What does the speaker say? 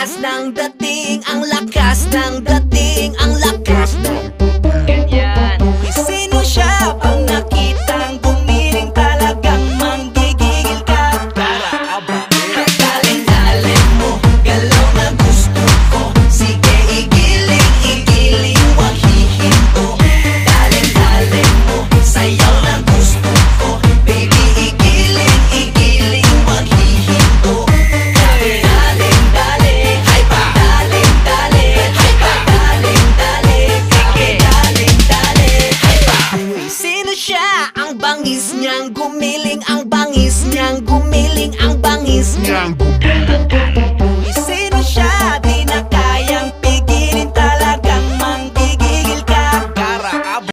lakas ng dating, ang lakas ng dating, ang lakas ng ganyan. Sino siya pang nakitang gumiling, talagang manggigigil ka. Para abahin, galing-galing mo, galaw na gusto ko. Sige igiling, igiling, wag hihinto. Galing-galing mo, sayaw na gusto ko. Baby igiling, igiling, wag hihinto. Galing-galing, hay pa. Galing-galing, hay pa. Galing-galing, galing-galing, hay pa. Sino siya? Ang bangis niyang gumiling, ang bangis niyang gumiling, ang bangis niyang gumiling.